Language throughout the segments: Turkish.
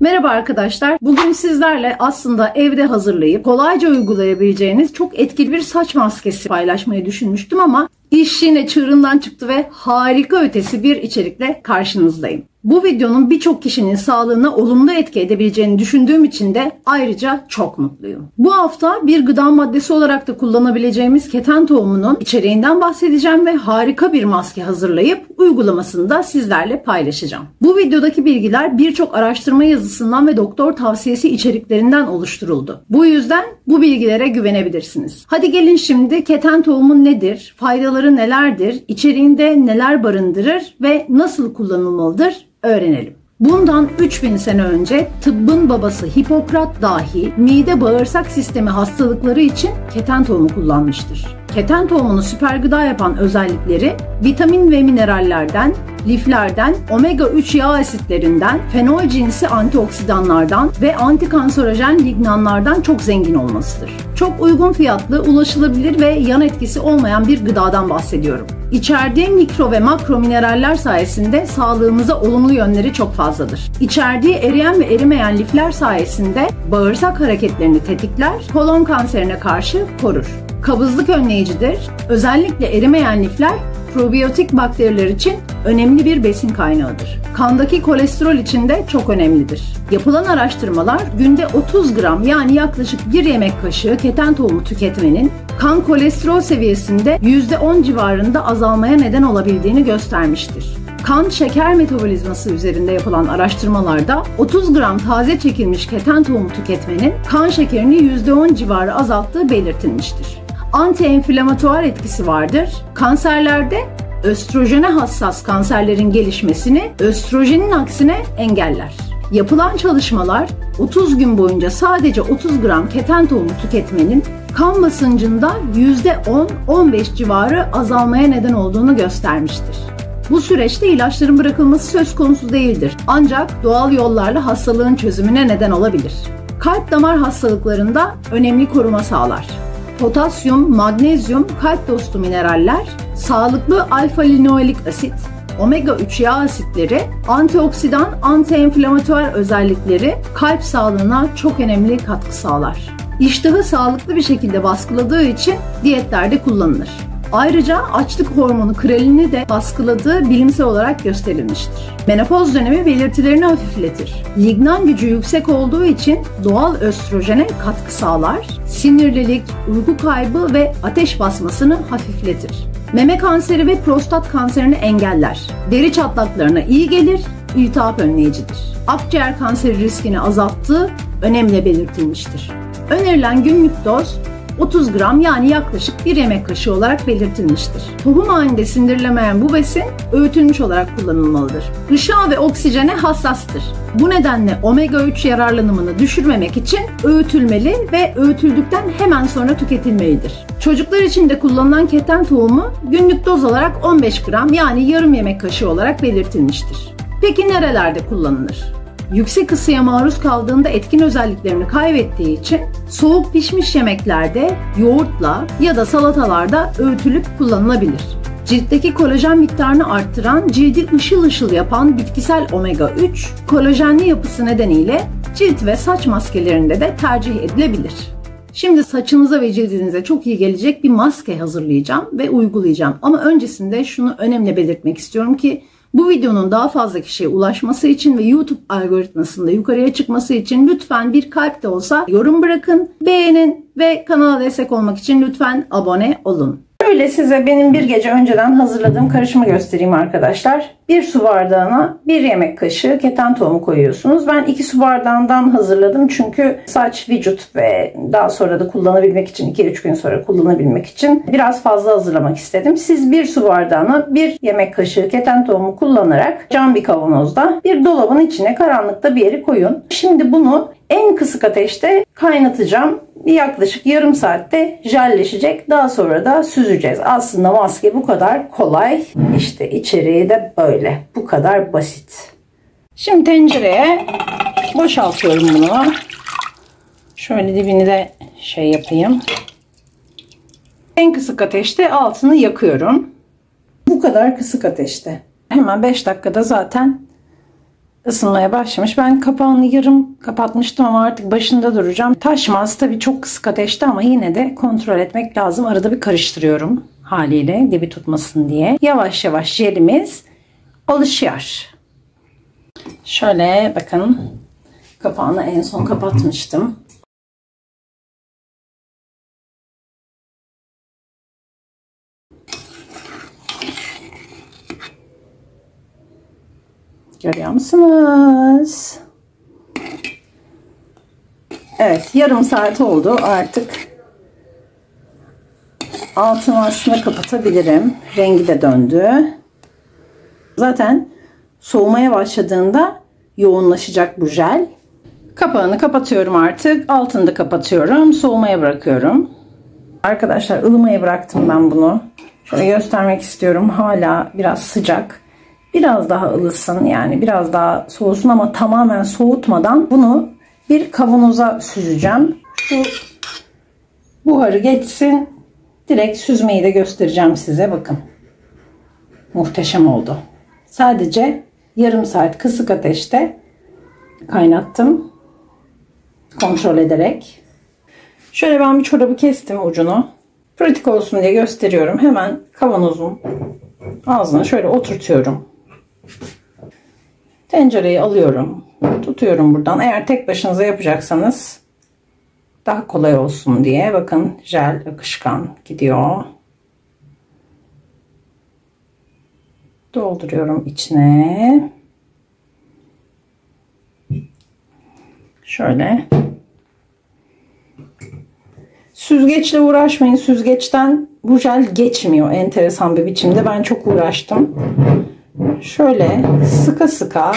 Merhaba arkadaşlar. Bugün sizlerle aslında evde hazırlayıp kolayca uygulayabileceğiniz çok etkili bir saç maskesi paylaşmayı düşünmüştüm ama iş yine çığırından çıktı ve harika ötesi bir içerikle karşınızdayım. Bu videonun birçok kişinin sağlığına olumlu etki edebileceğini düşündüğüm için de ayrıca çok mutluyum. Bu hafta bir gıda maddesi olarak da kullanabileceğimiz keten tohumunun içeriğinden bahsedeceğim ve harika bir maske hazırlayıp uygulamasını da sizlerle paylaşacağım. Bu videodaki bilgiler birçok araştırma yazısından ve doktor tavsiyesi içeriklerinden oluşturuldu. Bu yüzden bu bilgilere güvenebilirsiniz. Hadi gelin şimdi keten tohumu nedir, faydaları nelerdir, içeriğinde neler barındırır ve nasıl kullanılmalıdır öğrenelim. Bundan 3000 sene önce tıbbın babası Hipokrat dahi mide bağırsak sistemi hastalıkları için keten tohumu kullanmıştır. Keten tohumunu süper gıda yapan özellikleri vitamin ve minerallerden, liflerden, omega 3 yağ asitlerinden, fenol cinsi antioksidanlardan ve antikanserojen lignanlardan çok zengin olmasıdır. Çok uygun fiyatlı, ulaşılabilir ve yan etkisi olmayan bir gıdadan bahsediyorum. İçerdiği mikro ve makro mineraller sayesinde sağlığımıza olumlu yönleri çok fazladır. İçerdiği eriyen ve erimeyen lifler sayesinde bağırsak hareketlerini tetikler, kolon kanserine karşı korur. Kabızlık önleyicidir. Özellikle erimeyen lifler probiyotik bakteriler için önemli bir besin kaynağıdır. Kandaki kolesterol için de çok önemlidir. Yapılan araştırmalar günde 30 gram yani yaklaşık 1 yemek kaşığı keten tohumu tüketmenin kan kolesterol seviyesinde %10 civarında azalmaya neden olabildiğini göstermiştir. Kan şeker metabolizması üzerinde yapılan araştırmalarda 30 gram taze çekilmiş keten tohumu tüketmenin kan şekerini %10 civarı azalttığı belirtilmiştir. Anti-enflamatuar etkisi vardır. Kanserlerde östrojene hassas kanserlerin gelişmesini östrojenin aksine engeller. Yapılan çalışmalar 30 gün boyunca sadece 30 gram keten tohumu tüketmenin kan basıncında %10-15 civarı azalmaya neden olduğunu göstermiştir. Bu süreçte ilaçların bırakılması söz konusu değildir. Ancak doğal yollarla hastalığın çözümüne neden olabilir. Kalp damar hastalıklarında önemli koruma sağlar. Potasyum, magnezyum, kalp dostu mineraller, sağlıklı alfa-linoik asit, omega 3 yağ asitleri, antioksidan, anti-enflamatuar özellikleri kalp sağlığına çok önemli katkı sağlar. İştahı sağlıklı bir şekilde baskıladığı için diyetlerde kullanılır. Ayrıca açlık hormonu kralini de baskıladığı bilimsel olarak gösterilmiştir. Menopoz dönemi belirtilerini hafifletir. Lignan gücü yüksek olduğu için doğal östrojene katkı sağlar. Sinirlilik, uyku kaybı ve ateş basmasını hafifletir. Meme kanseri ve prostat kanserini engeller. Deri çatlaklarına iyi gelir, iltihap önleyicidir. Akciğer kanseri riskini azalttığı önemli belirtilmiştir. Önerilen günlük doz 30 gram yani yaklaşık 1 yemek kaşığı olarak belirtilmiştir. Tohum halinde sindirilemeyen bu besin öğütülmüş olarak kullanılmalıdır. Işığa ve oksijene hassastır. Bu nedenle omega 3 yararlanımını düşürmemek için öğütülmeli ve öğütüldükten hemen sonra tüketilmelidir. Çocuklar için de kullanılan keten tohumu günlük doz olarak 15 gram yani yarım yemek kaşığı olarak belirtilmiştir. Peki nerelerde kullanılır? Yüksek ısıya maruz kaldığında etkin özelliklerini kaybettiği için soğuk pişmiş yemeklerde, yoğurtla ya da salatalarda öğütülüp kullanılabilir. Ciltteki kolajen miktarını arttıran, cildi ışıl ışıl yapan bitkisel omega 3, kolajenli yapısı nedeniyle cilt ve saç maskelerinde de tercih edilebilir. Şimdi saçınıza ve cildinize çok iyi gelecek bir maske hazırlayacağım ve uygulayacağım. Ama öncesinde şunu önemli belirtmek istiyorum ki bu videonun daha fazla kişiye ulaşması için ve YouTube algoritmasında yukarıya çıkması için lütfen bir kalp de olsa yorum bırakın, beğenin ve kanala destek olmak için lütfen abone olun. Şöyle size benim bir gece önceden hazırladığım karışımı göstereyim arkadaşlar. 1 su bardağına 1 yemek kaşığı keten tohumu koyuyorsunuz. Ben 2 su bardağından hazırladım çünkü saç, vücut ve daha sonra da kullanabilmek için 2-3 gün sonra kullanabilmek için biraz fazla hazırlamak istedim. Siz 1 su bardağına 1 yemek kaşığı keten tohumu kullanarak cam bir kavanozda bir dolabın içine karanlıkta bir yere koyun. Şimdi bunu en kısık ateşte kaynatacağım. Yaklaşık yarım saatte jelleşecek. Daha sonra da süzeceğiz. Aslında maske bu kadar kolay. İşte içeriği de böyle. Bu kadar basit. Şimdi tencereye boşaltıyorum bunu. Şöyle dibini de yapayım. En kısık ateşte altını yakıyorum. Bu kadar kısık ateşte. Hemen 5 dakikada zaten ısınmaya başlamış. Ben kapağını yarım kapatmıştım ama artık başında duracağım. Taşmaz tabii, çok kısık ateşte ama yine de kontrol etmek lazım. Arada bir karıştırıyorum haliyle dibi tutmasın diye. Yavaş yavaş jelimiz oluşuyor. Şöyle bakın, kapağını en son kapatmıştım. Görüyor musunuz? Evet, yarım saat oldu. Artık altını aslında kapatabilirim. Rengi de döndü. Zaten soğumaya başladığında yoğunlaşacak bu jel. Kapağını kapatıyorum artık. Altını da kapatıyorum. Soğumaya bırakıyorum. Arkadaşlar, ılımaya bıraktım ben bunu. Şöyle göstermek istiyorum. Hala biraz sıcak. Biraz daha ılısın, yani biraz daha soğusun ama tamamen soğutmadan bunu bir kavanoza süzeceğim. Şu buharı geçsin. Direkt süzmeyi de göstereceğim size. Bakın. Muhteşem oldu. Sadece yarım saat kısık ateşte kaynattım. Kontrol ederek. Şöyle ben bir çorabı kestim ucunu. Pratik olsun diye gösteriyorum. Hemen kavanozun ağzına şöyle oturtuyorum. Tencereyi alıyorum. Tutuyorum buradan. Eğer tek başınıza yapacaksanız daha kolay olsun diye. Bakın, jel akışkan gidiyor. Dolduruyorum içine. Şöyle. Süzgeçle uğraşmayın. Süzgeçten bu jel geçmiyor enteresan bir biçimde. Ben çok uğraştım. Şöyle sıka sıka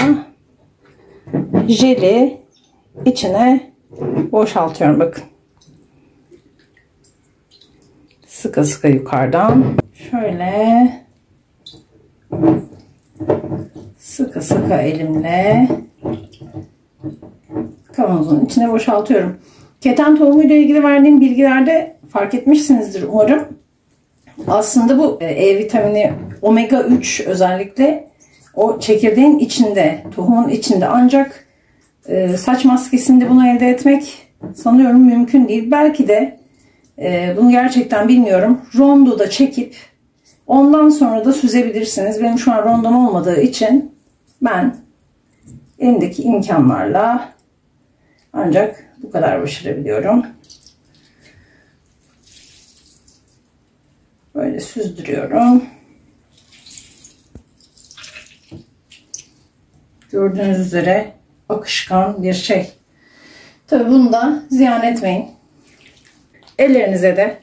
jeli içine boşaltıyorum. Bakın. Sıka sıka yukarıdan. Şöyle sıka sıka elimle kavanozun içine boşaltıyorum. Keten tohumuyla ilgili verdiğim bilgilerde fark etmişsinizdir umarım. Aslında bu E vitamini, omega 3 özellikle o çekirdeğin içinde, tohumun içinde, ancak saç maskesinde bunu elde etmek sanıyorum mümkün değil. Belki de bunu gerçekten bilmiyorum. Rondoda çekip ondan sonra da süzebilirsiniz. Benim şu an rondom olmadığı için ben elimdeki imkanlarla ancak bu kadar başarabiliyorum. Böyle süzdürüyorum. Gördüğünüz üzere akışkan bir şey. Tabii bunu da ziyan etmeyin. Ellerinize de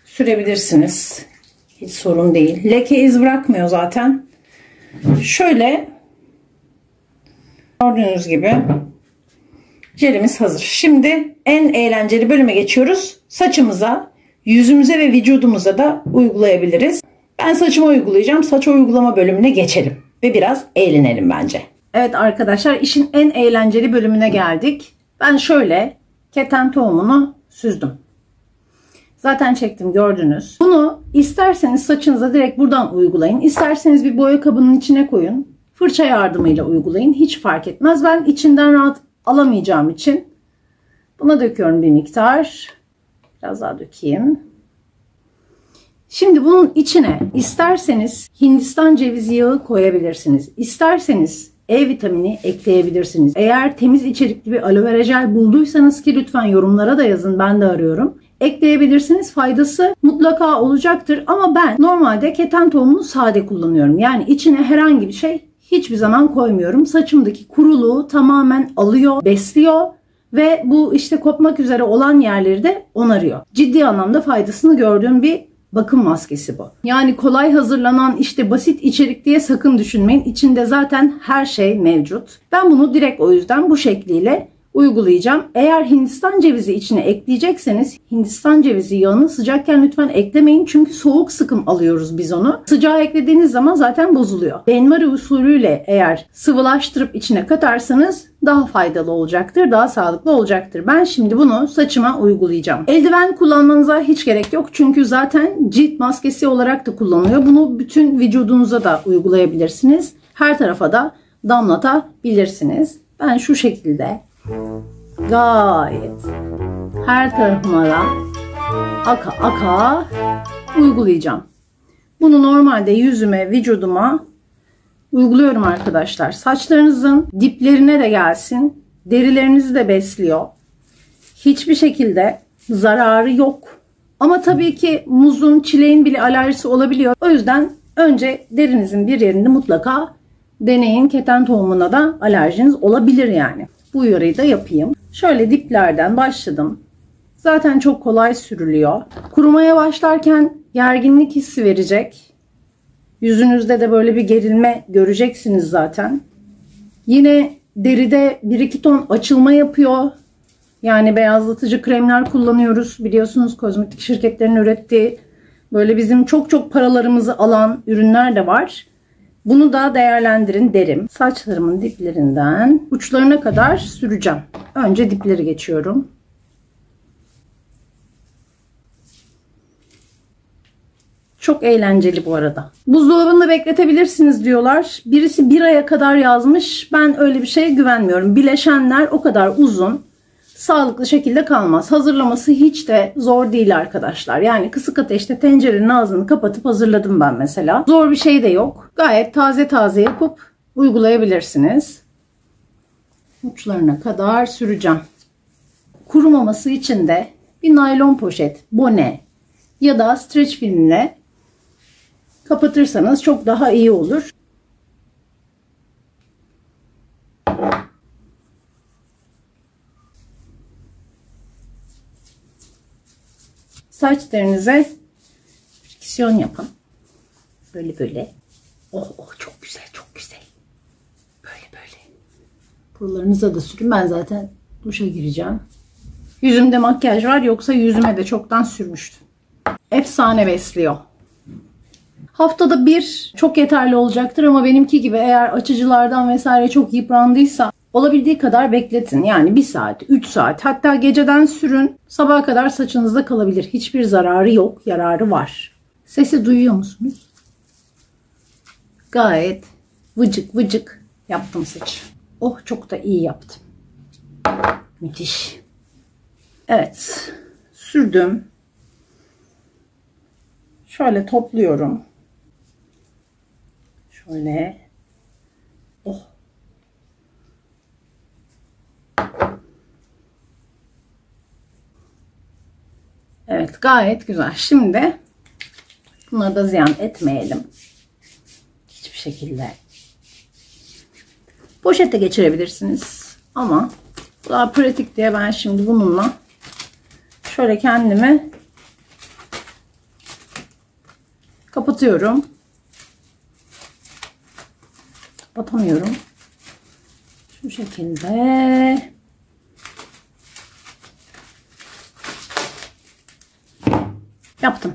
sürebilirsiniz. Hiç sorun değil. Leke iz bırakmıyor zaten. Şöyle gördüğünüz gibi jelimiz hazır. Şimdi en eğlenceli bölüme geçiyoruz. Saçımıza, yüzümüze ve vücudumuza da uygulayabiliriz. Ben saçıma uygulayacağım. Saç uygulama bölümüne geçelim ve biraz eğlenelim bence. Evet arkadaşlar, işin en eğlenceli bölümüne geldik. Ben şöyle keten tohumunu süzdüm. Zaten çektim, gördünüz. Bunu isterseniz saçınıza direkt buradan uygulayın. İsterseniz bir boya kabının içine koyun. Fırça yardımıyla uygulayın. Hiç fark etmez. Ben içinden rahat alamayacağım için buna döküyorum bir miktar. Biraz daha dökeyim. Şimdi bunun içine isterseniz Hindistan cevizi yağı koyabilirsiniz. İsterseniz E vitamini ekleyebilirsiniz. Eğer temiz içerikli bir aloe vera jel bulduysanız, ki lütfen yorumlara da yazın, ben de arıyorum, ekleyebilirsiniz. Faydası mutlaka olacaktır ama ben normalde keten tohumunu sade kullanıyorum. Yani içine herhangi bir şey hiçbir zaman koymuyorum. Saçımdaki kuruluğu tamamen alıyor, besliyor ve bu işte kopmak üzere olan yerleri de onarıyor. Ciddi anlamda faydasını gördüğüm bir bakım maskesi bu. Yani kolay hazırlanan, işte basit içerik diye sakın düşünmeyin. İçinde zaten her şey mevcut. Ben bunu direkt o yüzden bu şekliyle uygulayacağım. Eğer Hindistan cevizi içine ekleyecekseniz Hindistan cevizi yağını sıcakken lütfen eklemeyin. Çünkü soğuk sıkım alıyoruz biz onu. Sıcağı eklediğiniz zaman zaten bozuluyor. Benmari usulüyle eğer sıvılaştırıp içine katarsanız daha faydalı olacaktır, daha sağlıklı olacaktır. Ben şimdi bunu saçıma uygulayacağım. Eldiven kullanmanıza hiç gerek yok. Çünkü zaten cilt maskesi olarak da kullanılıyor. Bunu bütün vücudunuza da uygulayabilirsiniz. Her tarafa da damlatabilirsiniz. Ben şu şekilde gayet her tarafıma da aka aka uygulayacağım. Bunu normalde yüzüme, vücuduma uyguluyorum arkadaşlar. Saçlarınızın diplerine de gelsin. Derilerinizi de besliyor. Hiçbir şekilde zararı yok. Ama tabii ki muzun, çileğin bile alerjisi olabiliyor. O yüzden önce derinizin bir yerinde mutlaka deneyin. Keten tohumuna da alerjiniz olabilir yani. Bu uyarıyı da yapayım. Şöyle diplerden başladım. Zaten çok kolay sürülüyor. Kurumaya başlarken gerginlik hissi verecek. Yüzünüzde de böyle bir gerilme göreceksiniz zaten. Yine deride 1-2 ton açılma yapıyor. Yani beyazlatıcı kremler kullanıyoruz. Biliyorsunuz kozmetik şirketlerin ürettiği böyle bizim çok paralarımızı alan ürünler de var. Bunu da değerlendirin derim. Saçlarımın diplerinden uçlarına kadar süreceğim. Önce dipleri geçiyorum. Çok eğlenceli bu arada. Buzdolabında bekletebilirsiniz diyorlar. Birisi 1 aya kadar yazmış. Ben öyle bir şeye güvenmiyorum. Bileşenler o kadar uzun, sağlıklı şekilde kalmaz. Hazırlaması hiç de zor değil arkadaşlar. Yani kısık ateşte tencerenin ağzını kapatıp hazırladım ben mesela. Zor bir şey de yok. Gayet taze yapıp uygulayabilirsiniz. Uçlarına kadar süreceğim. Kurumaması için de bir naylon poşet, bone ya da streç filmle kapatırsanız çok daha iyi olur. Saç derinize friksiyon yapın. Böyle. Oh çok güzel. Böyle. Buralarınıza da sürün. Ben zaten duşa gireceğim. Yüzümde makyaj var, yoksa yüzüme de çoktan sürmüştüm. Efsane besliyor. Haftada 1 çok yeterli olacaktır ama benimki gibi eğer açıcılardan vesaire çok yıprandıysa olabildiği kadar bekletin. Yani 1 saat, 3 saat, hatta geceden sürün. Sabaha kadar saçınızda kalabilir. Hiçbir zararı yok, yararı var. Sesi duyuyor musunuz? Gayet vıcık yaptım saçı. Oh çok da iyi yaptım. Müthiş. Evet. Sürdüm. Şöyle topluyorum. Şöyle. Oh. Evet, gayet güzel. Şimdi bunları da ziyan etmeyelim. Hiçbir şekilde. Poşete geçirebilirsiniz. Ama daha pratik diye ben şimdi bununla şöyle kendimi kapatıyorum. Kapatamıyorum. Şu şekilde. Yaptım.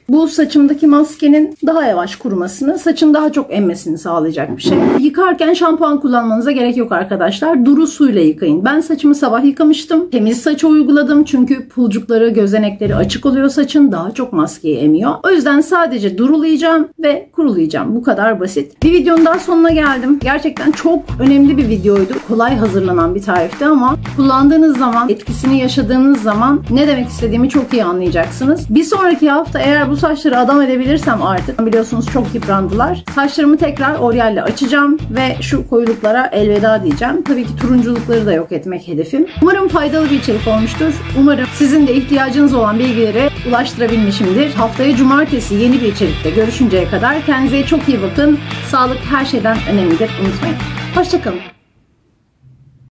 Bu saçımdaki maskenin daha yavaş kurumasını, saçın daha çok emmesini sağlayacak bir şey. Yıkarken şampuan kullanmanıza gerek yok arkadaşlar. Duru suyla yıkayın. Ben saçımı sabah yıkamıştım. Temiz saça uyguladım. Çünkü pulcukları, gözenekleri açık oluyor saçın. Daha çok maskeyi emiyor. O yüzden sadece durulayacağım ve kurulayacağım. Bu kadar basit. Bir videonun daha sonuna geldim. Gerçekten çok önemli bir videoydu. Kolay hazırlanan bir tarifti ama kullandığınız zaman, etkisini yaşadığınız zaman ne demek istediğimi çok iyi anlayacaksınız. Bir sonraki hafta eğer bu saçları adam edebilirsem artık, biliyorsunuz çok yıprandılar. Saçlarımı tekrar oryalle açacağım ve şu koyuluklara elveda diyeceğim. Tabii ki turunculukları da yok etmek hedefim. Umarım faydalı bir içerik olmuştur. Umarım sizin de ihtiyacınız olan bilgileri ulaştırabilmişimdir. Haftaya cumartesi yeni bir içerikte görüşünceye kadar kendinize çok iyi bakın. Sağlık her şeyden önemlidir. Unutmayın. Hoşça kalın.